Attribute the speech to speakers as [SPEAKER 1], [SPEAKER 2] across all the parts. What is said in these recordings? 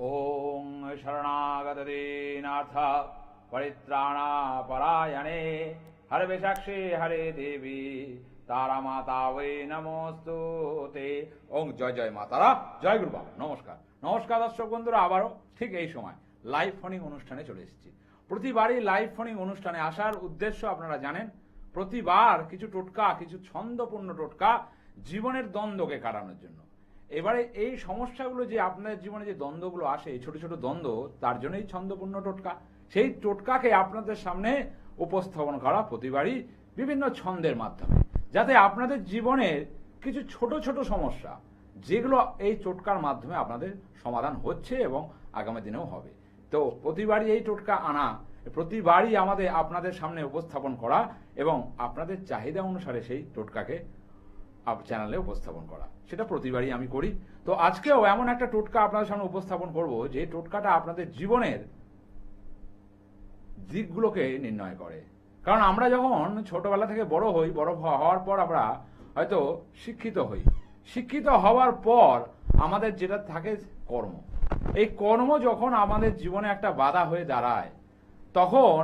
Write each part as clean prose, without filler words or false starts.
[SPEAKER 1] ওং শরণাগতদীনাথ পরিত্রাণাপরায়ণে হরবিষাক্ষে হরে দেবী তারা মাতা ওই নমস্তুতে। ওং জয় জয় মা তারা, জয় গুরু বাবা। নমস্কার নমস্কার দর্শক বন্ধুরা, আবারও ঠিক এই সময় লাইভ ফোনিং অনুষ্ঠানে চলে এসেছি। প্রতিবারই লাইভ ফোনিং অনুষ্ঠানে আসার উদ্দেশ্য আপনারা জানেন, প্রতিবার কিছু টোটকা, কিছু ছন্দপূর্ণ টোটকা জীবনের দ্বন্দ্বকে কাটানোর জন্য। এবারে এই সমস্যাগুলো যে আপনাদের জীবনে যে দ্বন্দ্বগুলো আসে, ছোট ছোট দ্বন্দ্ব, তার জন্যই ছন্দপূর্ণ টোটকা। সেই টোটকাকে আপনাদের সামনে উপস্থাপন করা প্রতিবারই বিভিন্ন ছন্দের মাধ্যমে, যাতে আপনাদের জীবনের কিছু ছোট ছোট সমস্যা যেগুলো এই টোটকার মাধ্যমে আপনাদের সমাধান হচ্ছে এবং আগামী দিনেও হবে। তো প্রতিবারই এই টোটকা আনা, প্রতিবারই আমাদের আপনাদের সামনে উপস্থাপন করা এবং আপনাদের চাহিদা অনুসারে সেই টোটকাকে চ্যানেলে উপস্থাপন করা, সেটা প্রতিবারই আমি করি। তো আজকেও এমন একটা টোটকা আপনাদের সামনে উপস্থাপন করব যে টোটকাটা আপনাদের জীবনের দিকগুলোকে নির্ণয় করে। কারণ আমরা যখন ছোটবেলা থেকে বড় হই, বড় হওয়ার পর আমরা হয়তো শিক্ষিত হই, শিক্ষিত হওয়ার পর আমাদের যেটা থাকে কর্ম, এই কর্ম যখন আমাদের জীবনে একটা বাধা হয়ে দাঁড়ায়, তখন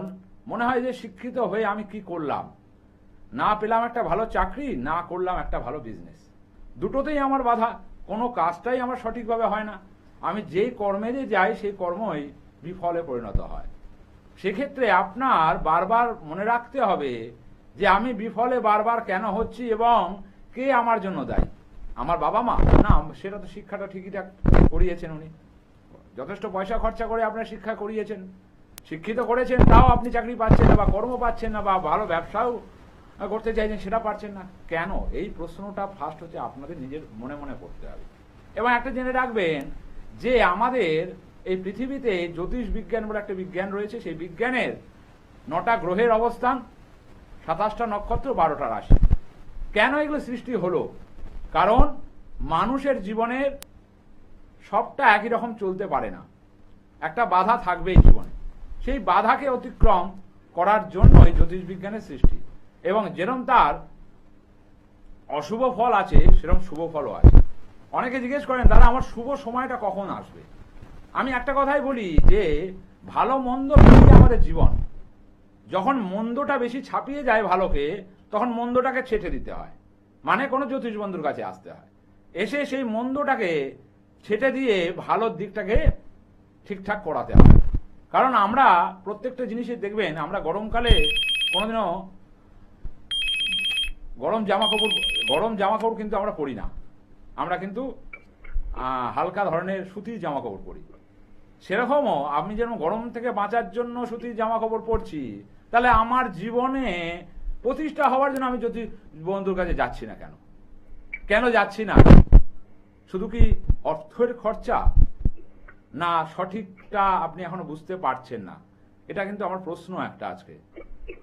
[SPEAKER 1] মনে হয় যে শিক্ষিত হয়ে আমি কি করলাম, না পেলাম একটা ভালো চাকরি, না করলাম একটা ভালো বিজনেস, দুটোতেই আমার বাধা, কোনো কাজটাই আমার সঠিকভাবে হয় না। আমি যেই কর্মে যে যাই সেই কর্মই বিফলে পরিণত হয়। সেক্ষেত্রে আপনার বারবার মনে রাখতে হবে যে আমি বিফলে বারবার কেন হচ্ছি এবং কে আমার জন্য দায়ী। আমার বাবা মা না, সেটা তো শিক্ষাটা ঠিকই করিয়েছেন, উনি যথেষ্ট পয়সা খরচা করে আপনার শিক্ষা করিয়েছেন, শিক্ষিত করেছেন, তাও আপনি চাকরি পাচ্ছেন না বা কর্ম পাচ্ছেন না বা ভালো ব্যবসাও করতে চাইছেন, সেটা পারছেন না কেন? এই প্রশ্নটা ফার্স্ট হচ্ছে আপনাদের নিজের মনে মনে করতে হবে। এবং একটা জেনে রাখবেন যে আমাদের এই পৃথিবীতে জ্যোতিষ বিজ্ঞান বলে একটা বিজ্ঞান রয়েছে, সেই বিজ্ঞানের 9টা গ্রহের অবস্থান, 27টা নক্ষত্র, 12টা রাশি। কেন এগুলো সৃষ্টি হলো? কারণ মানুষের জীবনের সবটা একই রকম চলতে পারে না, একটা বাধা থাকবেই জীবনে। সেই বাধাকে অতিক্রম করার জন্যই জ্যোতিষ বিজ্ঞানের সৃষ্টি। এবং যেরকম তার অশুভ ফল আছে, সেরকম শুভ ফলও আছে। অনেকে জিজ্ঞেস করেন, দাদা আমার শুভ সময়টা কখন আসবে? আমি একটা কথাই বলি যে ভালো মন্দ মিলিয়ে আমাদের জীবন, যখন মন্দটা বেশি ছাপিয়ে যায় ভালোকে, তখন মন্দটাকে ছেঁটে দিতে হয়, মানে কোনো জ্যোতিষ বন্ধুর কাছে আসতে হয়, এসে সেই মন্দটাকে ছেঁটে দিয়ে ভালোর দিকটাকে ঠিকঠাক করাতে হয়। কারণ আমরা প্রত্যেকটা জিনিসে দেখবেন, আমরা গরমকালে কোনোদিনও গরম জামা কাপড় কিন্তু আমরা পরি না, আমরা কিন্তু হালকা ধরনের সুতির জামা কাপড় পরি। সেরকমও আমি যেমন গরম থেকে বাঁচার জন্য সুতির জামা কাপড় পরছি, তাহলে আমার জীবনে প্রতিষ্ঠা হওয়ার জন্য আমি যদি বন্ধুর কাছে যাচ্ছি না, কেন যাচ্ছি না? শুধু কি অর্থের খরচা, না সঠিকটা আপনি এখনো বুঝতে পারছেন না? এটা কিন্তু আমার প্রশ্ন একটা আজকে।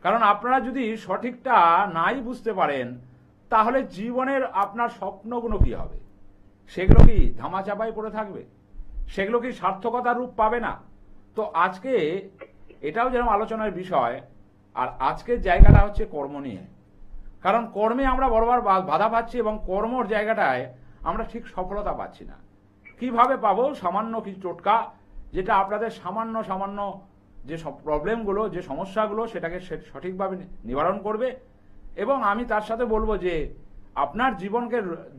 [SPEAKER 1] কারণ আপনারা যদি সঠিকটা নাই বুঝতে পারেন, তাহলে জীবনের আপনার স্বপ্নগুলো কি হবে? সেগুলো কি ধামাচাপায় পড়ে থাকবে? সেগুলো কি সার্থকতার রূপ পাবে না? তো আজকে এটাও যেরকম আলোচনার বিষয়, আর আজকের জায়গাটা হচ্ছে কর্ম নিয়ে। কারণ কর্মে আমরা বরাবর বাধা পাচ্ছি এবং কর্মর জায়গাটায় আমরা ঠিক সফলতা পাচ্ছি না। কিভাবে পাবো? সামান্য কিছু টোটকা, যেটা আপনাদের সামান্য যে সব প্রবলেমগুলো, যে সমস্যাগুলো, সেটাকে সঠিকভাবে নিবারণ করবে। এবং আমি তার সাথে বলবো যে আপনার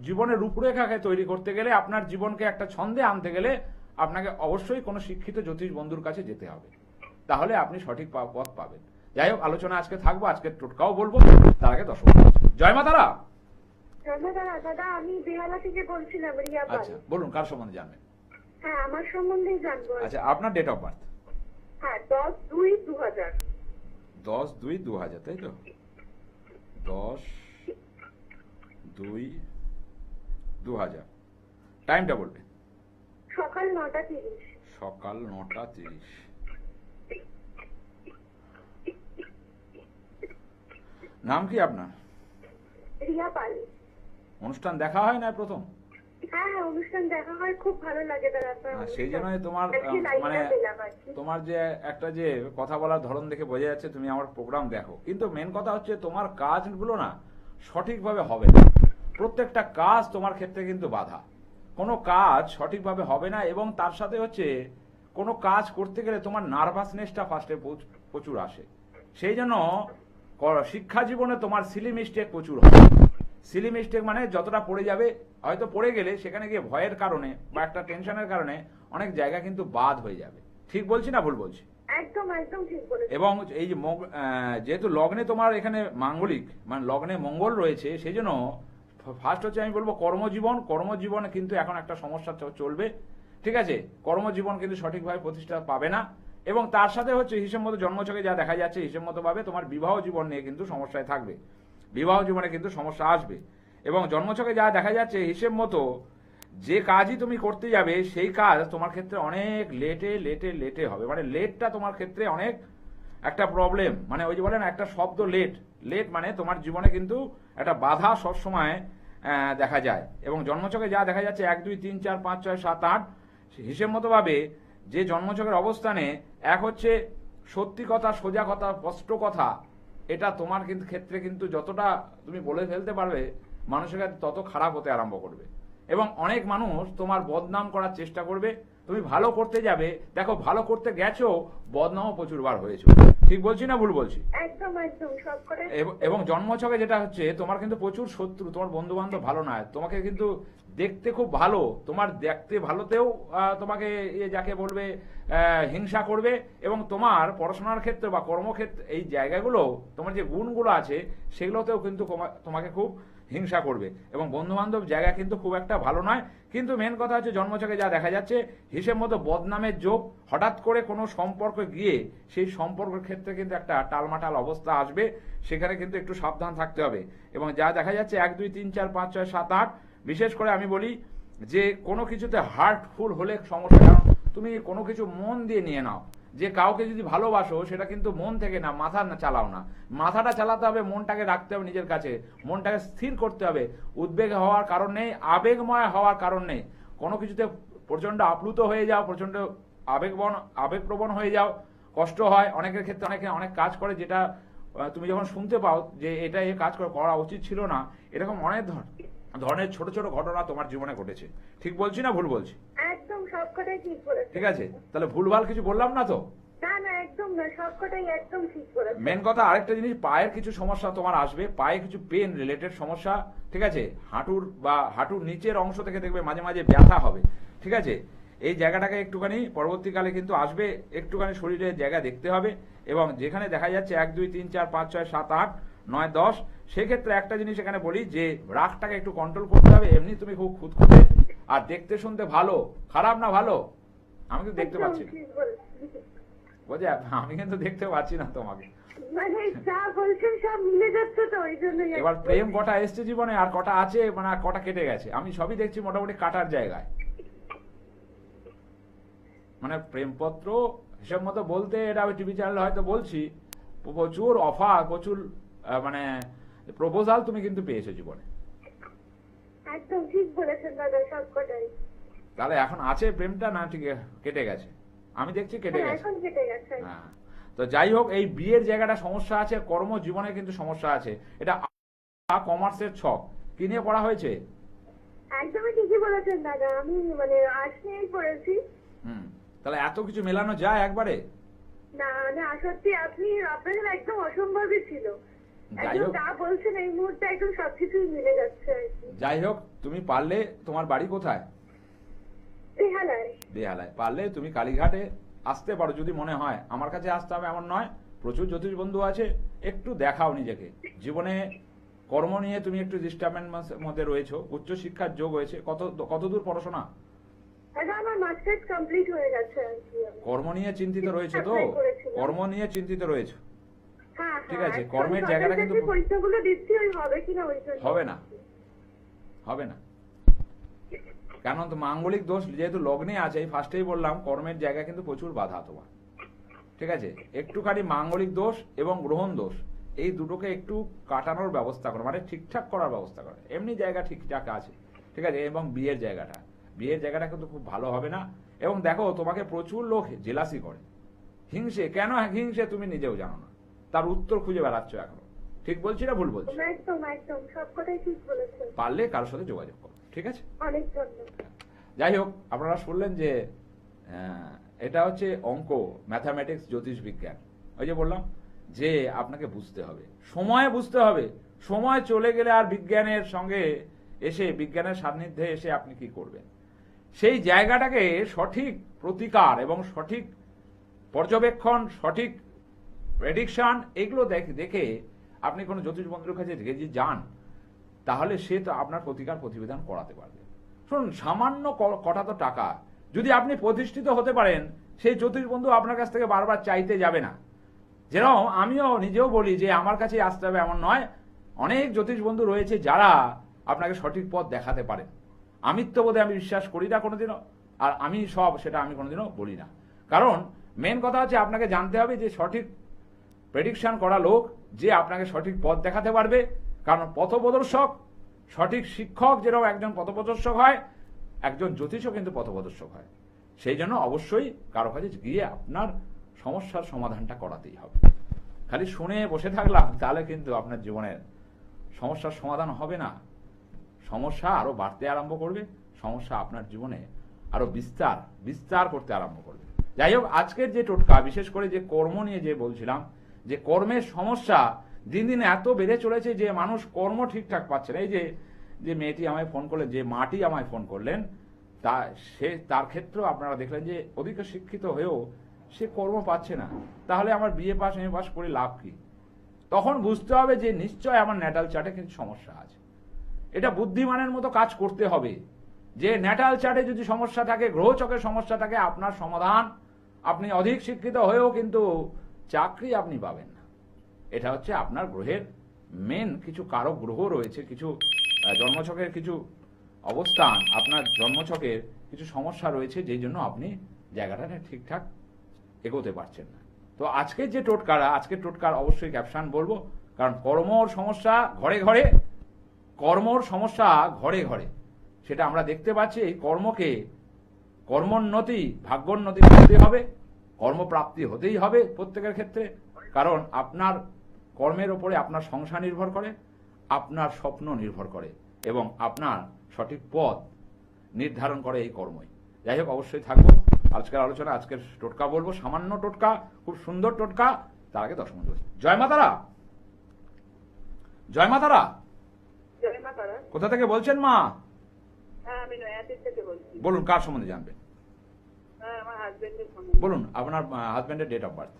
[SPEAKER 1] জীবনের রূপরেখাকে তৈরি করতে গেলে, আপনার জীবনকে একটা ছন্দে আনতে গেলে আপনাকে অবশ্যই কোনো শিক্ষিত জ্যোতিষ বন্ধুর কাছে যেতে হবে, তাহলে আপনি সঠিক পথ পাবেন। যাই হোক, আলোচনা আজকে থাকবো, আজকে টোটকাও বলবো। তার আগে দর্শক জয় মা তারা।
[SPEAKER 2] দাদা আমি বেহালা থেকে বলছিলাম, রিয়া পাল।
[SPEAKER 1] আচ্ছা বলুন, কার সম্বন্ধে জানবেন?
[SPEAKER 2] হ্যাঁ, আমার সম্বন্ধেই জানবো।
[SPEAKER 1] আচ্ছা, আপনার ডেট অফ বার্থ?
[SPEAKER 2] হ্যাঁ, 10/2/2000।
[SPEAKER 1] 10/2/2000, তাই তো? 10/2/2000। টাইমটা বলবেন?
[SPEAKER 2] সকাল 9টা 30।
[SPEAKER 1] সকাল 9টা 30। নাম কি আপনার?
[SPEAKER 2] রিয়া পাল।
[SPEAKER 1] অনুষ্ঠান দেখা হয় না প্রথম?
[SPEAKER 2] হ্যাঁ, অনুষ্ঠান দেখা হয়, খুব ভালো লাগে দাদা।
[SPEAKER 1] সেই জন্যই তোমার মানে তোমার যে একটা যে কথা বলার ধরন দেখে বোঝা যাচ্ছে তুমি আমার প্রোগ্রাম দেখো। কিন্তু মেন কথা হচ্ছে তোমার কাজগুলো না সঠিকভাবে হবে না, প্রত্যেকটা কাজ তোমার ক্ষেত্রে কিন্তু বাধা। কোনো কাজ সঠিকভাবে হবে না, এবং তার সাথে হচ্ছে কোনো কাজ করতে গেলে তোমার নার্ভাসনেসটা ফার্স্টে প্রচুর আসে। সেই জন্য শিক্ষা জীবনে তোমার সিলি মিস্টেক প্রচুর হয়। সিলি মিস্টেক মানে যতটা পড়ে যাবে, হয়তো পড়ে গেলে সেখানে গিয়ে ভয়ের কারণে বা একটা টেনশনের কারণে অনেক জায়গা কিন্তু বাদ হয়ে যাবে। ঠিক বলছি না ভুল বলছি?
[SPEAKER 2] একদম একদম ঠিক বলেছেন।
[SPEAKER 1] এবং এই যে যেহেতু লগ্নে তোমার এখানে মাঙ্গলিক মানে লগ্নে মঙ্গল রয়েছে, সেই জন্য ফার্স্ট হচ্ছে আমি বলবো কর্মজীবনে কিন্তু এখন একটা সমস্যা চলবে। ঠিক আছে, কর্মজীবন কিন্তু সঠিকভাবে প্রতিষ্ঠা পাবে না। এবং তার সাথে হচ্ছে হিসেব মতো জন্মছকে যা দেখা যাচ্ছে, হিসেব মতো ভাবে তোমার বিবাহ জীবন নিয়ে কিন্তু সমস্যায় থাকবে, বিবাহ জীবনে কিন্তু সমস্যা আসবে। এবং জন্মছকে যা দেখা যাচ্ছে হিসেব মতো যে কাজই তুমি করতে যাবে সেই কাজ তোমার ক্ষেত্রে অনেক লেটে হবে, মানে লেটটা তোমার ক্ষেত্রে অনেক একটা প্রবলেম। মানে ওই যে বলেন একটা শব্দ লেট মানে তোমার জীবনে কিন্তু একটা বাধা সবসময় দেখা যায়। এবং জন্মছকে যা দেখা যাচ্ছে 1 2 3 4 5 6 7 8 হিসেব মতো ভাবে যে জন্মছকের অবস্থানে এক হচ্ছে সত্যি কথা, সোজা কথা, স্পষ্ট কথা, এটা তোমার কিন্তু ক্ষেত্রে কিন্তু যতটা তুমি বলে ফেলতে পারবে মানুষের কাছে তত খারাপ হতে আরম্ভ করবে। এবং অনেক মানুষ তোমার বদনাম করার চেষ্টা করবে। তুমি ভালো করতে যাবে, দেখো ভালো করতে গেছো, বদনামও প্রচুরবার হয়েছে। ঠিক বলছি না ভুল বলছি?
[SPEAKER 2] একদম একদম সব করে।
[SPEAKER 1] এবং জন্মছকে যেটা হচ্ছে তোমার কিন্তু প্রচুর শত্রু, তোমার বন্ধু বান্ধব ভালো নয়, তোমাকে কিন্তু দেখতে খুব ভালো, তোমার দেখতে ভালোতেও তোমাকে যাকে বলবে হিংসা করবে। এবং তোমার পড়াশোনার ক্ষেত্রে বা কর্মক্ষেত্রে এই জায়গাগুলো তোমার যে গুণগুলো আছে সেগুলোতেও কিন্তু তোমাকে খুব হিংসা করবে। এবং বন্ধু বান্ধব জায়গা কিন্তু খুব একটা ভালো নয়। কিন্তু মেন কথা হচ্ছে জন্মছকে যা দেখা যাচ্ছে হিসেব মতো বদনামের যোগ, হঠাৎ করে কোনো সম্পর্কে গিয়ে সেই সম্পর্কের ক্ষেত্রে কিন্তু একটা টালমাটাল অবস্থা আসবে, সেখানে কিন্তু একটু সাবধান থাকতে হবে। এবং যা দেখা যাচ্ছে 1 2 3 4 5 6 7 8 বিশেষ করে আমি বলি যে কোনো কিছুতে হার্টফুল হলে সমস্যা। কারণ তুমি কোনো কিছু মন দিয়ে নিয়ে নাও, যে কাউকে যদি ভালোবাসো সেটা কিন্তু মন থেকে না, মাথা না চালাও না, মাথাটা চালাতে হবে, মনটাকে রাখতে হবে নিজের কাছে, মনটাকে স্থির করতে হবে। উদ্বেগ হওয়ার কারণ নেই, আবেগময় হওয়ার কারণ নেই। কোনো কিছুতে প্রচন্ড আপ্লুত হয়ে যাও, প্রচন্ড আবেগপ্রবণ হয়ে যাও, কষ্ট হয় অনেকের ক্ষেত্রে। অনেক কাজ করে যেটা তুমি যখন শুনতে পাও যে এটা এই কাজ করা উচিত ছিল না, এরকম অনেক ধরনের ছোট ছোট ঘটনা তোমার জীবনে ঘটেছে। ঠিক বলছি না ভুল বলছি?
[SPEAKER 2] একদম সব কটাই ঠিক বলেছেন।
[SPEAKER 1] ঠিক আছে, তাহলে ভুলভাল কিছু বললাম না তো?
[SPEAKER 2] না না একদম না, সব কটাই একদম ঠিক বলেছেন।
[SPEAKER 1] মেন কথা আরেকটা জিনিস, পায়ের কিছু সমস্যা তোমার আসবে, পায়ে কিছু পেন রিলেটেড সমস্যা। ঠিক আছে, হাঁটুর নিচের অংশ থেকে দেখবে মাঝে মাঝে ব্যথা হবে। ঠিক আছে, এই জায়গাটাকে একটুখানি পরবর্তীকালে কিন্তু আসবে, একটুখানি শরীরের জায়গা দেখতে হবে। এবং যেখানে দেখা যাচ্ছে 1 2 3 4 5 6 7 8 9 10, সেক্ষেত্রে একটা জিনিস এখানে বলি যে রাগটাকে একটু কন্ট্রোল করতে হবে। এমনি তুমি খুব খুঁতখুঁতে আর দেখতে শুনতে ভালো, খারাপ না ভালো? আমি তো দেখতে পাচ্ছি না,
[SPEAKER 2] ঠিক বলেছেন।
[SPEAKER 1] বুঝে আমি কিন্তু দেখতে পাচ্ছি না তোমাকে।
[SPEAKER 2] মানে যা বলছেন সব মিলে যাচ্ছে তো ওই জন্যই।
[SPEAKER 1] এবার প্রেম কটা এসছে জীবনে আর কটা আছে, মানে আর কটা কেটে গেছে, আমি সবই দেখছি মোটামুটি কাটার জায়গায়। মানে প্রেমপত্র হিসাব মতো বলতে এটা আমি টিভি চ্যানেলে হয়তো বলছি, প্রচুর অফার, প্রচুর মানে প্রপোজাল তুমি কিন্তু পেয়েছো জীবনে।
[SPEAKER 2] একদম ঠিক বলেছেন দাদা, সব কটাই।
[SPEAKER 1] তাহলে এখন আছে প্রেমটা না ঠিক কেটে গেছে? আমি দেখছি কেটে
[SPEAKER 2] হ্যাঁ,
[SPEAKER 1] গেছে।
[SPEAKER 2] এখন কেটে গেছে।
[SPEAKER 1] হ্যাঁ, তো যাই হোক, এই বিয়ের জায়গাটা সমস্যা আছে, কর্মজীবনে কিন্তু সমস্যা আছে। এটা কমার্সের ছক কি নিয়ে পড়া হয়েছে?
[SPEAKER 2] একদমই ঠিকই বলেছেন দাদা, আমি মানে আর্টস নিয়েই পড়েছি।
[SPEAKER 1] তাহলে এত কিছু মেলানো যায় একবারে?
[SPEAKER 2] না না সত্যি আপনাদের একদম অসম্ভবই ছিল।
[SPEAKER 1] যাই
[SPEAKER 2] একদম
[SPEAKER 1] হোক,
[SPEAKER 2] যা বলছেন এই মুহূর্তে একদম সবকিছুই মিলে যাচ্ছে আর কি।
[SPEAKER 1] যাই হোক, তুমি পারলে, তোমার বাড়ি কোথায়?
[SPEAKER 2] বেহালায়।
[SPEAKER 1] বেহালায়। পারলে তুমি কালীঘাটে আসতে পারো যদি মনে হয়। আমার কাছে আসতে হবে এমন নয়, প্রচুর জ্যোতিষ বন্ধু আছে। একটু দেখাও নিজেকে। জীবনে কর্ম নিয়ে তুমি একটু ডিস্টার্বেন্স মধ্যে রয়েছো, উচ্চশিক্ষার যোগ হয়েছে। কত দূর পড়াশোনা?
[SPEAKER 2] আচ্ছা, আমার মাস্টার্স কমপ্লিট হয়ে গেছে আর কি।
[SPEAKER 1] কর্ম নিয়ে চিন্তিত রয়েছে তো? কর্ম নিয়ে চিন্তিত রয়েছে?
[SPEAKER 2] হ্যাঁ,
[SPEAKER 1] ঠিক আছে, কর্মের জায়গাটা কিন্তু
[SPEAKER 2] পরীক্ষাগুলো দিচ্ছি, ওই হবে কিনা ওই জন্য।
[SPEAKER 1] হবে না, হবে না। কেন তো মাঙ্গলিক দোষ যেহেতু লগ্নে আছে, এই ফার্স্টেই বললাম কর্মের জায়গা কিন্তু প্রচুর বাধা তোমার। ঠিক আছে, একটুখানি মাঙ্গলিক দোষ এবং গ্রহণ দোষ এই দুটোকে একটু কাটানোর ব্যবস্থা করো, মানে ঠিকঠাক করার ব্যবস্থা করো। এমনি জায়গা ঠিকঠাক আছে। ঠিক আছে, এবং বিয়ের জায়গাটা কিন্তু খুব ভালো হবে না। এবং দেখো তোমাকে প্রচুর লোক জেলাসি করে, হিংসে। কেন হিংসে তুমি নিজেও জানো না, তার উত্তর খুঁজে বেড়াচ্ছ এখনো। ঠিক বলছি না ভুল বলছি?
[SPEAKER 2] একদম একদম সব কথাই ঠিক বলেছেন।
[SPEAKER 1] পারলে কারোর সাথে যোগাযোগ করো। ঠিক আছে,
[SPEAKER 2] অনেক ধন্যবাদ।
[SPEAKER 1] যাই হোক, আপনারা শুনলেন যে এটা হচ্ছে অঙ্ক, ম্যাথামেটিক্স, জ্যোতিষ বিজ্ঞান। ওই যে বললাম যে আপনাকে বুঝতে হবে, সময়ে বুঝতে হবে। সময় চলে গেলে আর বিজ্ঞানের সঙ্গে এসে, বিজ্ঞানের সান্নিধ্যে এসে আপনি কি করবেন? সেই জায়গাটাকে সঠিক প্রতিকার এবং সঠিক পর্যবেক্ষণ, সঠিক প্রেডিকশন, এগুলো দেখে আপনি কোনো জ্যোতিষ বন্ধুর কাছে যদি যান, তাহলে সে তো আপনার প্রতিকার প্রতিবেদন করাতে পারবে। শুনুন, সামান্য কটা তো টাকা, যদি আপনি প্রতিষ্ঠিত হতে পারেন, সেই জ্যোতিষ বন্ধু আপনার কাছ থেকে বারবার চাইতে যাবে না। যেরকম আমিও নিজেও বলি যে আমার কাছে আসতে হবে এমন নয়, অনেক জ্যোতিষ বন্ধু রয়েছে যারা আপনাকে সঠিক পথ দেখাতে পারেন। আমিত্ববোধে আমি বিশ্বাস করি না কোনোদিনও, আর আমি সব সেটা আমি কোনোদিনও বলি না। কারণ মেন কথা হচ্ছে আপনাকে জানতে হবে যে সঠিক প্রেডিকশন করা লোক যে আপনাকে সঠিক পথ দেখাতে পারবে। কারণ পথপ্রদর্শক, সঠিক শিক্ষক যেরকম একজন পথপ্রদর্শক হয়, একজন জ্যোতিষও কিন্তু পথপ্রদর্শক হয়। সেই জন্য অবশ্যই কারো কাছে গিয়ে আপনার সমস্যার সমাধানটা করাতেই হবে। খালি শুনে বসে থাকলাম তাহলে কিন্তু আপনার জীবনের সমস্যার সমাধান হবে না, সমস্যা আরো বাড়তে আরম্ভ করবে, সমস্যা আপনার জীবনে আরো বিস্তার করতে আরম্ভ করবে। যাই হোক, আজকের যে টোটকা, বিশেষ করে যে কর্ম নিয়ে যে বলছিলাম, যে কর্মের সমস্যা দিন দিন এত বেড়ে চলেছে যে মানুষ কর্ম ঠিকঠাক পাচ্ছে না। এই যে মেয়েটি আমায় ফোন করলেন, যে মাটি আমায় ফোন করলেন, তার ক্ষেত্রেও আপনারা দেখলেন যে অধিক শিক্ষিত হয়েও সে কর্ম পাচ্ছে না। তাহলে আমার বিএ পাস, এমএ পাস করে লাভ কি? তখন বুঝতে হবে যে নিশ্চয় আমার ন্যাটাল চার্টে কিছু সমস্যা আছে। এটা বুদ্ধিমানের মতো কাজ করতে হবে, যে ন্যাটাল চার্টে যদি সমস্যা থাকে, গ্রহচকের সমস্যা থাকে, আপনার সমাধান, আপনি অধিক শিক্ষিত হয়েও কিন্তু চাকরি আপনি পাবেন না। এটা হচ্ছে আপনার গ্রহের মেন কিছু কারক গ্রহ রয়েছে, কিছু জন্মছকের কিছু অবস্থান, আপনার জন্মছকের কিছু সমস্যা রয়েছে, যেই জন্য আপনি জায়গাটা ঠিকঠাক এগোতে পারছেন না। তো আজকের যে আজকের টোটকার অবশ্যই ক্যাপশন বলবো, কারণ কর্মর সমস্যা ঘরে ঘরে, কর্মর সমস্যা ঘরে ঘরে, সেটা আমরা দেখতে পাচ্ছি। এই কর্মকে কর্মোন্নতি, ভাগ্যোন্নতি করতে হবে, কর্মপ্রাপ্তি হতেই হবে প্রত্যেকের ক্ষেত্রে। কারণ আপনার কর্মের ওপরে আপনার সংসার নির্ভর করে, আপনার স্বপ্ন নির্ভর করে, এবং আপনার সঠিক পথ নির্ধারণ করে এই কর্মই। যাই হোক, অবশ্যই থাকবো আজকের আলোচনা। আজকের টোটকা বলবো, সামান্য টোটকা, খুব সুন্দর টোটকা। তার আগে 10 মিনিট বলছি। জয় মাতারা, জয় মাতারা।
[SPEAKER 2] জয় মা তারা।
[SPEAKER 1] কোথা থেকে বলছেন মা?
[SPEAKER 2] হ্যাঁ, আমি নয়াদির থেকে বলছি।
[SPEAKER 1] বলুন, কার সম্বন্ধে জানবেন?
[SPEAKER 2] হ্যাঁ, আমার হাজবেন্ডের সম্বন্ধে।
[SPEAKER 1] বলুন আপনার হাজবেন্ডের ডেট অফ বার্থ।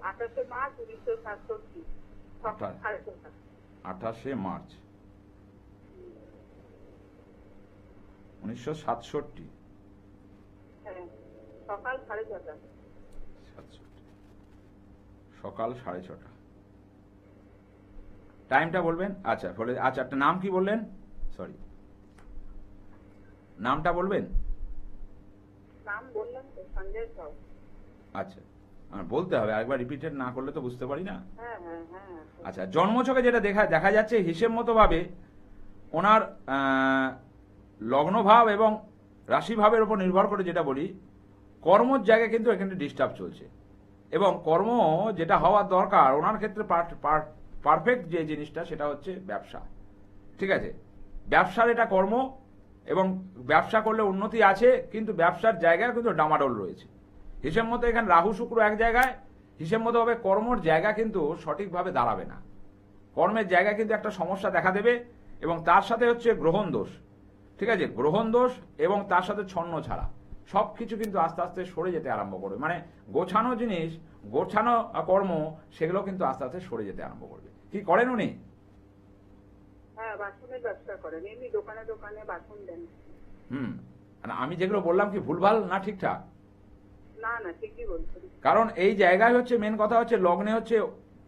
[SPEAKER 2] 28 মার্চ 1967, সকাল 6:30।
[SPEAKER 1] 28 মার্চ 1967।
[SPEAKER 2] হ্যাঁ, সকাল 6:30।
[SPEAKER 1] সকাল 6:30। টাইমটা বলবেন? আচ্ছা আচ্ছা, একটা নাম কি বললেন? সরি, নামটা বলবেন?
[SPEAKER 2] নাম বললাম তো, সঞ্জয় সাউ।
[SPEAKER 1] আচ্ছা, বলতে হবে, একবার রিপিটেড না করলে তো বুঝতে পারি না।
[SPEAKER 2] হ্যাঁ হ্যাঁ হ্যাঁ।
[SPEAKER 1] আচ্ছা, জন্মছকে যেটা দেখা যাচ্ছে, হিসেব মতো ভাবে ওনার লগ্নভাব এবং রাশিভাবের উপর নির্ভর করে যেটা বলি, কর্মর জায়গায় কিন্তু এখানে ডিস্টার্ব চলছে, এবং কর্ম যেটা হওয়ার দরকার ওনার ক্ষেত্রে পারফেক্ট যে জিনিসটা, সেটা হচ্ছে ব্যবসা। ঠিক আছে, ব্যবসার এটা কর্ম, এবং ব্যবসা করলে উন্নতি আছে, কিন্তু ব্যবসার জায়গায় কিন্তু ডামাডোল রয়েছে। হিসেব মতো এখানে রাহু শুক্র এক জায়গায়, হিসেব মতো ভাবে কর্মর জায়গা কিন্তু সঠিকভাবে দাঁড়াবে না। কর্মের জায়গায় কিন্তু একটা সমস্যা দেখা দেবে, এবং তার সাথে হচ্ছে গ্রহণ দোষ। ঠিক আছে, গ্রহণ দোষ এবং তার সাথে ছন্ন ছাড়া সবকিছু কিন্তু আস্তে আস্তে সরে যেতে আরম্ভ করবে। মানে গোছানো জিনিস, গোছানো কর্ম, সেগুলো কিন্তু আস্তে আস্তে সরে যেতে আরম্ভ করবে। কি করেন উনি?
[SPEAKER 2] হ্যাঁ, বাসনের ব্যবসা করেন, এমনি দোকানে দোকানে বাসন দেন।
[SPEAKER 1] আর আমি যেগুলো বললাম কি ভুলভাল না ঠিকঠাক?
[SPEAKER 2] না না, ঠিকই বলছেন।
[SPEAKER 1] কারণ এই জায়গায় হচ্ছে মেন কথা হচ্ছে, লগ্নে হচ্ছে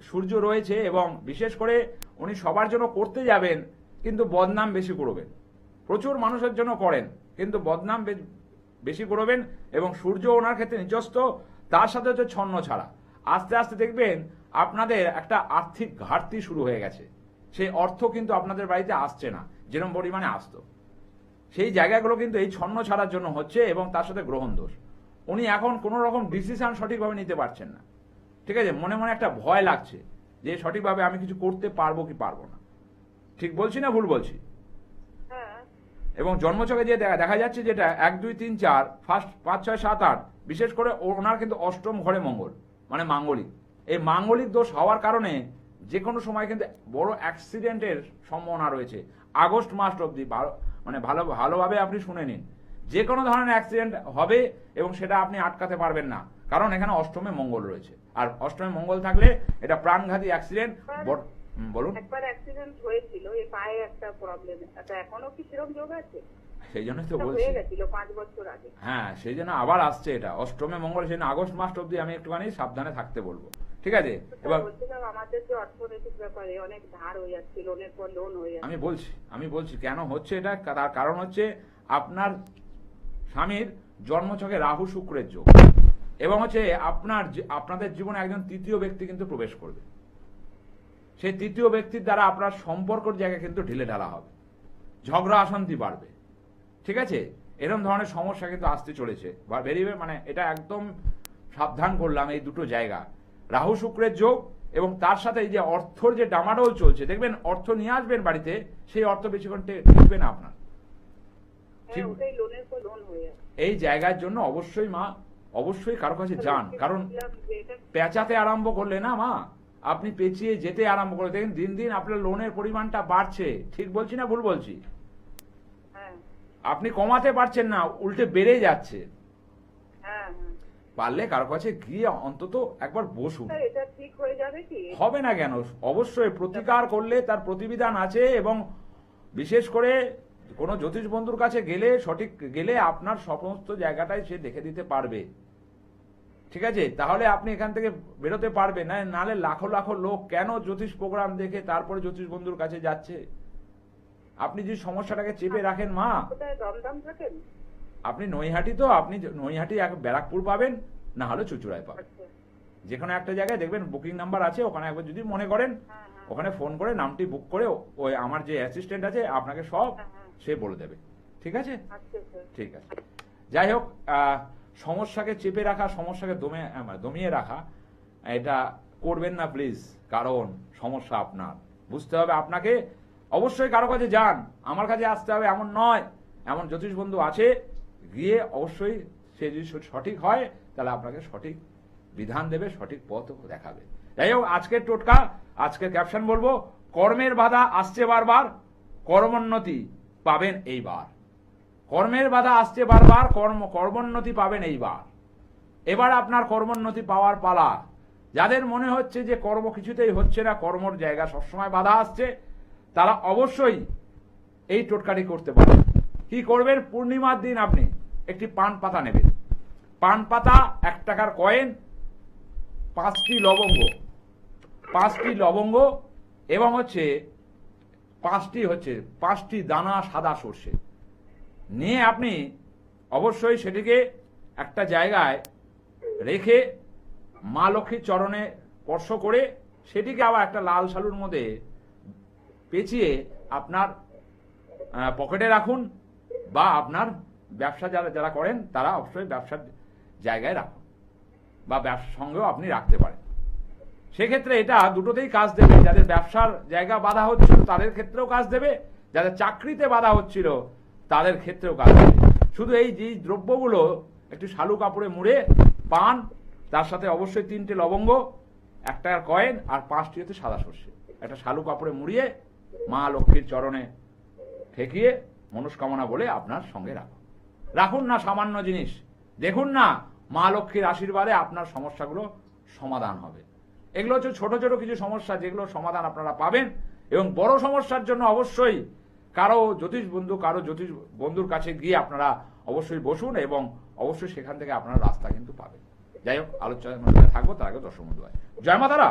[SPEAKER 1] সূর্য রয়েছে, এবং বিশেষ করে উনি সবার জন্য করতে যাবেন, কিন্তু বদনাম বেশি করবেন। প্রচুর মানুষের জন্য করেন, কিন্তু বদনাম বেশি করবেন, এবং সূর্য ওনার ক্ষেত্রে নিচস্থ, তার সাথে হচ্ছে ছন্ন ছাড়া। আস্তে আস্তে দেখবেন আপনাদের একটা আর্থিক ঘাটতি শুরু হয়ে গেছে, সেই অর্থ কিন্তু আপনাদের বাড়িতে আসছে না যেরকম পরিমাণে আসতো। সেই জায়গাগুলো কিন্তু এই ছন্ন ছাড়ার জন্য হচ্ছে, এবং তার সাথে গ্রহণ দোষ। উনি এখন কোন রকম ডিসিশন সঠিকভাবে নিতে পারছেন না। ঠিক আছে, মনে মনে একটা ভয় লাগছে যে সঠিকভাবে আমি কিছু করতে পারবো কি পারবো না। ঠিক বলছি না ভুল বলছি?
[SPEAKER 2] হ্যাঁ।
[SPEAKER 1] এবং জন্মছকে যে দেখা যাচ্ছে যেটা 1 2 3 4 ফার্স্ট 5 6 7 8 বিশেষ করে ওনার কিন্তু অষ্টম ঘরে মঙ্গল, মানে মাঙ্গলিক। এই মাঙ্গলিক দোষ হওয়ার কারণে যে কোনো সময় কিন্তু বড় অ্যাক্সিডেন্টের সম্ভাবনা রয়েছে। আগস্ট মাস অবধি মানে ভালোভাবে আপনি শুনে নিন, যে কোনো ধরনের অ্যাক্সিডেন্ট হবে এবং সেটা আপনি আটকাতে পারবেন না, কারণ এখানে অষ্টমে মঙ্গল রয়েছে। আর অষ্টমে মঙ্গল থাকলে এটা প্রাণঘাতী অ্যাক্সিডেন্ট। বলুন।
[SPEAKER 2] একবার অ্যাক্সিডেন্ট হয়েছিল, এই পায়ে একটা প্রবলেম, এটা এখনো কি সেরকম যোগ আছে?
[SPEAKER 1] সেই জন্যই তো
[SPEAKER 2] এটা
[SPEAKER 1] বলছি।
[SPEAKER 2] হয়ে গেছিল 5 বছর আগে।
[SPEAKER 1] হ্যাঁ, সেই জন্য আবার আসছে এটা অষ্টমে মঙ্গল। সেই জন্য আগস্ট মাস অবধি আমি একটুখানি সাবধানে থাকতে বলবো, ঠিক আছে? এবার
[SPEAKER 2] বলছিলাম আমাদের যে অর্থনৈতিক ব্যাপারে অনেক ধার হয়ে যাচ্ছে, লোনের পর লোন হয়ে যাচ্ছে।
[SPEAKER 1] আমি বলছি কেন হচ্ছে এটা। তার কারণ হচ্ছে আপনার স্বামীর জন্মছকে রাহু শুক্রের যোগ, এবং হচ্ছে আপনাদের জীবনে একজন তৃতীয় ব্যক্তি কিন্তু প্রবেশ করবে। সেই তৃতীয় ব্যক্তির দ্বারা আপনার সম্পর্কের জায়গা কিন্তু ঢিলে ঢালা হবে, ঝগড়া অশান্তি বাড়বে, ঠিক আছে? এরকম ধরনের সমস্যা কিন্তু আসতে চলেছে বা বেরিয়ে, মানে এটা একদম সাবধান করলাম। এই দুটো জায়গা রাহু শুক্রের যোগ, এবং তার সাথে এই যে অর্থর যে ডামাডোল চলছে, দেখবেন অর্থ নিয়ে আসবেন বাড়িতে, সেই অর্থ বেশিক্ষণ টিকবে না আপনার। এই জায়গার জন্য অবশ্যই মা, অবশ্যই কারো কাছে যান, কারণ পেঁচাতে আরম্ভ করলে না মা, আপনি পেঁচিয়ে যেতে আরম্ভ করে দেখেন দিন দিন আপনার লোনের পরিমাণটা বাড়ছে। ঠিক বলছি না ভুল বলছি? আপনি কমাতে পারছেন না, উল্টে বেড়ে যাচ্ছে। পারলে কারো কাছে গিয়ে অন্তত একবার বসুন।
[SPEAKER 2] এটা ঠিক হয়ে যাবে কি?
[SPEAKER 1] হবে না কেন? অবশ্যই প্রতিকার করলে তার প্রতিবিধান আছে, এবং বিশেষ করে কোনো জ্যোতিষ বন্ধুর কাছে গেলে, সঠিক গেলে আপনার সমস্ত জায়গাটাই সে দেখে দিতে পারবে, ঠিক আছে? তাহলে আপনি এখান থেকে বেরোতে পারবেন না। নাহলে লাখো লাখো লোক কেন জ্যোতিষ প্রোগ্রাম দেখে তারপরে জ্যোতিষ বন্ধুর কাছে যাচ্ছে? আপনি যে সমস্যাটাকে চেপে রাখেন মা, আপনি নৈহাটি, তো আপনি নৈহাটি ব্যারাকপুর পাবেন, না হলে চুচুড়ায় পাবেন। যে কোনো একটা জায়গায় দেখবেন বুকিং নাম্বার আছে, ওখানে একবার যদি মনে করেন ওখানে ফোন করে নামটি বুক করে, ওই আমার যে অ্যাসিস্ট্যান্ট আছে আপনাকে সব সে বলে দেবে, ঠিক আছে? ঠিক আছে। যাই হোক, সমস্যাকে চেপে রাখা, সমস্যাকে দমিয়ে রাখা, এটা করবেন না প্লিজ, কারণ সমস্যা আপনার। বুঝতে হবে আপনাকে। অবশ্যই কারো কাছে যান, আমার কাছে আসতে হবে এমন নয়। এমন জ্যোতিষ বন্ধু আছে, গিয়ে অবশ্যই সে যদি সঠিক হয় তাহলে আপনাকে সঠিক বিধান দেবে, সঠিক পথ দেখাবে। যাই হোক, আজকের টোটকা, আজকের ক্যাপশন বলবো, কর্মের বাধা আসছে বারবার, কর্মোন্নতি পাবেন এইবার। কর্মের বাধা আসছে বারবার, কর্মোন্নতি পাবেন এইবার। এবার আপনার কর্মোন্নতি পাওয়ার পালা। যাদের মনে হচ্ছে যে কর্ম কিছুতেই হচ্ছে না, কর্মর জায়গা সবসময় বাধা আসছে, তারা অবশ্যই এই টোটকাটি করতে পারেন। কি করবেন? পূর্ণিমার দিন আপনি একটি পান পাতা নেবেন, পান পাতা, 1 টাকার কয়েন, 5টি লবঙ্গ, 5টি লবঙ্গ, এবং হচ্ছে 5টি দানা সাদা সর্ষে নিয়ে আপনি অবশ্যই সেটিকে একটা জায়গায় রেখে মা লক্ষ্মীর চরণে স্পর্শ করে সেটিকে আবার একটা লাল শালুর মধ্যে পেঁচিয়ে আপনার পকেটে রাখুন, বা আপনার ব্যবসা যারা করেন তারা অবশ্যই ব্যবসার জায়গায় রাখুন, বা ব্যবসার সঙ্গেও আপনি রাখতে পারেন। সেক্ষেত্রে এটা দুটোতেই কাজ দেবে। যাদের ব্যবসার জায়গা বাধা হচ্ছিল তাদের ক্ষেত্রেও কাজ দেবে, যাদের চাকরিতে বাধা হচ্ছিল তাদের ক্ষেত্রেও কাজ দেবে। শুধু এই যে দ্রব্যগুলো একটু শালু কাপড়ে মুড়ে, পান, তার সাথে অবশ্যই 3টে লবঙ্গ, 1 টাকার কয়েন, আর 5টি হচ্ছে সাদা সর্ষে, একটা শালু কাপড়ে মুড়িয়ে মা লক্ষ্মীর চরণে ঠেকিয়ে মনস্কামনা বলে আপনার সঙ্গে রাখুন না। সামান্য জিনিস, দেখুন না মা লক্ষ্মীর আশীর্বাদে আপনার সমস্যাগুলো সমাধান হবে। এগুলো হচ্ছে ছোট ছোট কিছু সমস্যা, যেগুলো সমাধান আপনারা পাবেন। এবং বড় সমস্যার জন্য অবশ্যই কারো জ্যোতিষ বন্ধুর কাছে গিয়ে আপনারা অবশ্যই বসুন, এবং অবশ্যই সেখান থেকে আপনারা রাস্তা কিন্তু পাবেন। যাই হোক, আলোচনার মধ্যে থাকবো, তার আগে দর্শক বন্ধু হয়। জয় মা তারা।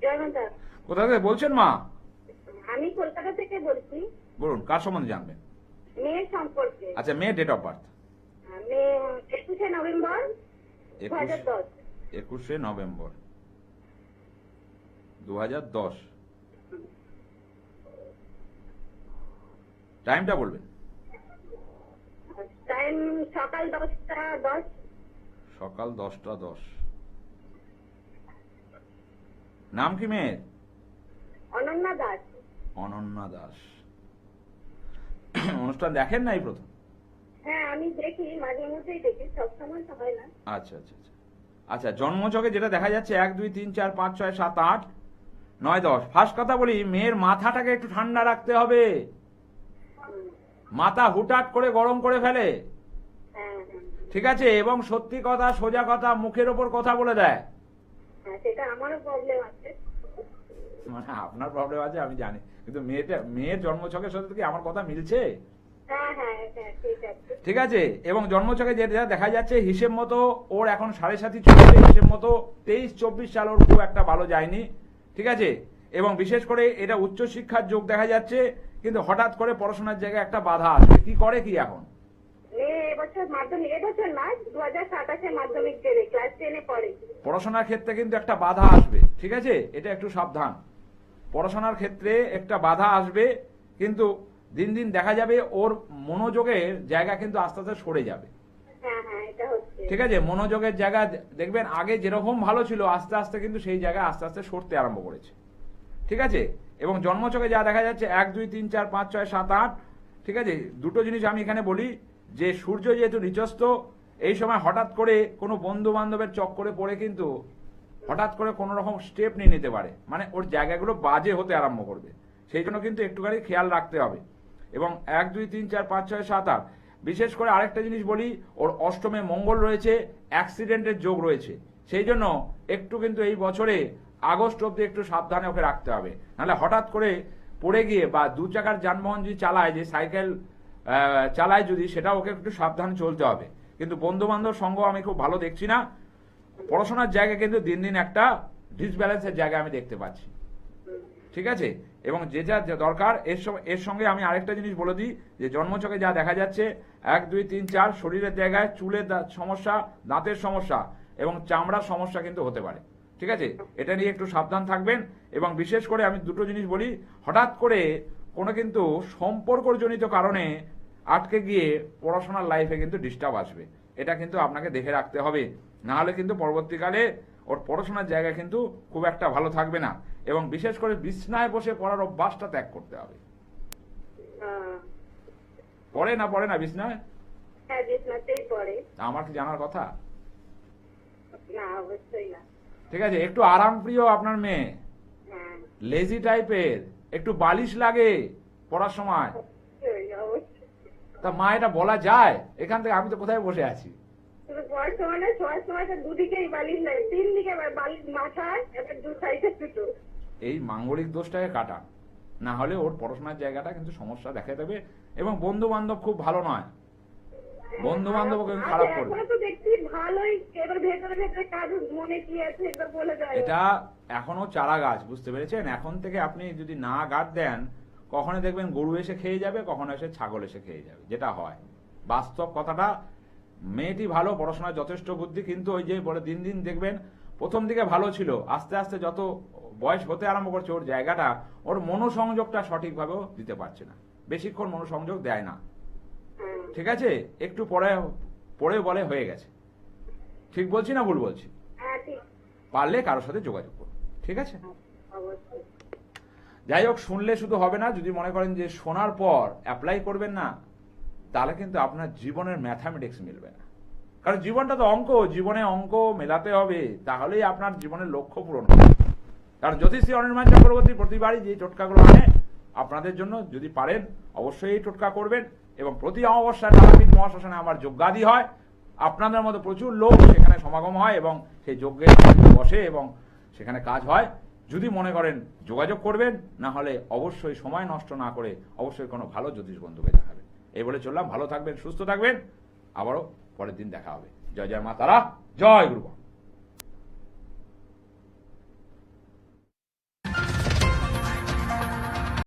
[SPEAKER 2] জয় মাতা।
[SPEAKER 1] কোথা থেকে বলছেন মা?
[SPEAKER 2] আমি কলকাতা থেকে বলছি।
[SPEAKER 1] বলুন, কার সম্বন্ধে জানবেন?
[SPEAKER 2] মেয়ের সম্পর্কে।
[SPEAKER 1] আচ্ছা, মেয়ের ডেট অফ বার্থ?
[SPEAKER 2] মেয়ে 21শে নভেম্বর 2010।
[SPEAKER 1] 21শে নভেম্বর 2010। টাইমটা বলবেন?
[SPEAKER 2] টাইম সকাল 10টা 10।
[SPEAKER 1] সকাল 10টা 10। নাম কি মেয়ের?
[SPEAKER 2] অনন্যা দাস।
[SPEAKER 1] অনন্যা দাস। অনুষ্ঠান দেখেন না এই প্রথম?
[SPEAKER 2] হ্যাঁ আমি দেখি, মাঝে মধ্যেই দেখি, সবসময় তো হয় না।
[SPEAKER 1] আচ্ছা আচ্ছা আচ্ছা আচ্ছা, জন্মছকে যেটা দেখা যাচ্ছে 1 2 3 4 5 6 7 8 9 10। ফার্স্ট কথা বলি, মেয়ের মাথাটাকে একটু ঠান্ডা রাখতে হবে। মাথা হুটহাট করে গরম করে ফেলে,
[SPEAKER 2] হ্যাঁ হ্যাঁ
[SPEAKER 1] ঠিক আছে, এবং সত্যি কথা সোজা কথা মুখের ওপর কথা বলে দেয়।
[SPEAKER 2] হ্যাঁ, সেটা আমারও প্রবলেম আছে।
[SPEAKER 1] মানে আপনার প্রবলেম আছে আমি জানি, কিন্তু মেয়ের জন্মছকের সাথে কি আমার কথা মিলছে?
[SPEAKER 2] হ্যাঁ হ্যাঁ হ্যাঁ ঠিক আছে।
[SPEAKER 1] ঠিক আছে, এবং জন্মছকে যেটা দেখা যাচ্ছে হিসেব মতো ওর এখন 7.5 চলছে, হিসেব মতো 23-24 সাল ওর খুব একটা ভালো যায়নি, ঠিক আছে, এবং বিশেষ করে এটা উচ্চশিক্ষার যোগ দেখা যাচ্ছে, কিন্তু হঠাৎ করে পড়াশোনার জায়গায় একটা বাধা আসবে। কি করে কি এখন?
[SPEAKER 2] এবছর মাধ্যমিক, এবছর না 2027 মাধ্যমিক দেবে, ক্লাস 10-এ পড়ে।
[SPEAKER 1] পড়াশোনার ক্ষেত্রে কিন্তু একটা বাধা আসবে, ঠিক আছে, এটা একটু সাবধান। পড়াশোনার ক্ষেত্রে একটা বাধা আসবে, কিন্তু দিন দিন দেখা যাবে ওর মনোযোগের জায়গা কিন্তু আস্তে আস্তে সরে যাবে।
[SPEAKER 2] হ্যাঁ হ্যাঁ এটা হচ্ছে।
[SPEAKER 1] ঠিক আছে, মনোযোগের জায়গা দেখবেন আগে যেরকম ভালো ছিল আস্তে আস্তে কিন্তু সেই জায়গায় আস্তে আস্তে সরতে আরম্ভ করেছে, ঠিক আছে। এবং জন্মছকে যা দেখা যাচ্ছে 1 2 3 4 5 6 7 8, ঠিক আছে, দুটো জিনিস আমি এখানে বলি, যে সূর্য যেহেতু নিচস্থ, এই সময় হঠাৎ করে কোনো বন্ধু বান্ধবের চক্করে পড়ে কিন্তু হঠাৎ করে কোনো রকম স্টেপ নিয়ে নিতে পারে, মানে ওর জায়গাগুলো বাজে হতে আরম্ভ করবে, সেই জন্য কিন্তু একটুখানি খেয়াল রাখতে হবে। এবং 1 2 3 4 5 6 7 8, বিশেষ করে আরেকটা জিনিস বলি, ওর অষ্টমে মঙ্গল রয়েছে, অ্যাক্সিডেন্টের যোগ রয়েছে, সেই জন্য একটু কিন্তু এই বছরে আগস্ট অব্দি একটু সাবধানে ওকে রাখতে হবে, নাহলে হঠাৎ করে পড়ে গিয়ে বা 2 চাকার যানবাহন যদি চালায়, যে সাইকেল চালায় যদি, সেটা ওকে একটু সাবধানে চলতে হবে। কিন্তু বন্ধু বান্ধব সঙ্গ আমি খুব ভালো দেখছি না, পড়াশোনার জায়গায় কিন্তু দিন দিন একটা ডিসব্যালেন্সের জায়গা আমি দেখতে পাচ্ছি, ঠিক আছে। এবং যে যা দরকার এর সঙ্গে আমি আরেকটা জিনিস বলে দিই, যে জন্মছকে যা দেখা যাচ্ছে 1 2 3 4, শরীরের জায়গায় চুলের সমস্যা, দাঁতের সমস্যা এবং চামড়ার সমস্যা কিন্তু হতে পারে, ঠিক আছে, এটা নিয়ে একটু সাবধান থাকবেন। এবং বিশেষ করে আমি দুটো জিনিস বলি, হঠাৎ করে কোনো কিন্তু সম্পর্কজনিত কারণে আটকে গিয়ে পড়াশোনার লাইফে কিন্তু ডিস্টার্ব আসবে, এটা কিন্তু আপনাকে দেখে রাখতে হবে, না হলে কিন্তু পরবর্তীকালে ওর পড়াশোনার জায়গা কিন্তু খুব একটা ভালো থাকবে না। এবং বিশেষ করে বিছনায় বসে পড়ার অভ্যাসটা ত্যাগ করতে হবে। পড়ে না বিছনায়?
[SPEAKER 2] হ্যাঁ বিছনাতেই পড়ে।
[SPEAKER 1] আমার কি জানার কথা?
[SPEAKER 2] না অবশ্যই না।
[SPEAKER 1] ঠিক আছে, একটু আরাম প্রিয় আপনার মেয়ে,
[SPEAKER 2] হ্যাঁ
[SPEAKER 1] লেজি টাইপের, একটু বালিশ লাগে পড়ার সময়,
[SPEAKER 2] অবশ্যই।
[SPEAKER 1] তা মা এটা বলা যায় এখান থেকে? আমি তো কোথায় বসে আছি।
[SPEAKER 2] শুধু পড়ার সময় না, শোয়ার সময় তো দুদিকেই বালিশ নাই, 3 দিকে বালিশ, মাথায় এবার 2 সাইডে দুটো।
[SPEAKER 1] এই মাঙ্গলিক দোষটাকে কাটান, না হলে ওর পড়াশোনার জায়গাটা কিন্তু সমস্যা দেখা দেবে। এবং বন্ধু বান্ধব খুব ভালো নয়, বন্ধু বান্ধব কিন্তু খারাপ করবে।
[SPEAKER 2] এখন তো দেখছি ভালোই, এবার ভেতরে ভেতরে কাজ মনে কি আছে এবার বলে যায়।
[SPEAKER 1] এটা এখনো চারা গাছ, বুঝতে পেরেছেন? এখন থেকে আপনি যদি না গাছ দেন, কখনো দেখবেন গরু এসে খেয়ে যাবে, কখনো এসে ছাগল এসে খেয়ে যাবে, যেটা হয় বাস্তব কথাটা। মেয়েটি ভালো, পড়াশোনায় যথেষ্ট বুদ্ধি, কিন্তু ওই যে বলে দিন দিন দেখবেন প্রথম দিকে ভালো ছিল, আস্তে আস্তে যত বয়স হতে আরম্ভ করছে ওর জায়গাটা, ওর মনোসংযোগটা সঠিকভাবেও দিতে পারছে না, বেশিক্ষণ মনোসংযোগ দেয় না, ঠিক আছে, একটু পরে বলে হয়ে গেছে। ঠিক বলছি না ভুল বলছি?
[SPEAKER 2] হ্যাঁ ঠিক।
[SPEAKER 1] পারলে কারোর সাথে যোগাযোগ করুন, ঠিক আছে।
[SPEAKER 2] অবশ্যই।
[SPEAKER 1] যাই হোক, শুনলে শুধু হবে না, যদি মনে করেন যে শোনার পর অ্যাপ্লাই করবেন না, তাহলে কিন্তু আপনার জীবনের ম্যাথামেটিক্স মিলবে না। কারণ জীবনটা তো অঙ্ক, জীবনে অঙ্ক মেলাতে হবে, তাহলেই আপনার জীবনের লক্ষ্য পূরণ হবে। কারণ জ্যোতিষী অনির্বাণ চক্রবর্তী প্রতিবারই যে টোটকাগুলো আনে আপনাদের জন্য, যদি পারেন অবশ্যই এই টোটকা করবেন। এবং প্রতি অমাবস্যায় তারাপীঠ মহাশ্মশানে আমার যজ্ঞাদি হয়, আপনাদের মতো প্রচুর লোক সেখানে সমাগম হয় এবং সেই যজ্ঞে বসে এবং সেখানে কাজ হয়। যদি মনে করেন যোগাযোগ করবেন, না হলে অবশ্যই সময় নষ্ট না করে অবশ্যই কোনো ভালো জ্যোতিষ বন্ধুকে দেখাবেন। এই বলে চললাম, ভালো থাকবেন, সুস্থ থাকবেন, আবারও পরের দিন দেখা হবে। জয় জয় মা তারা, জয় গুরু।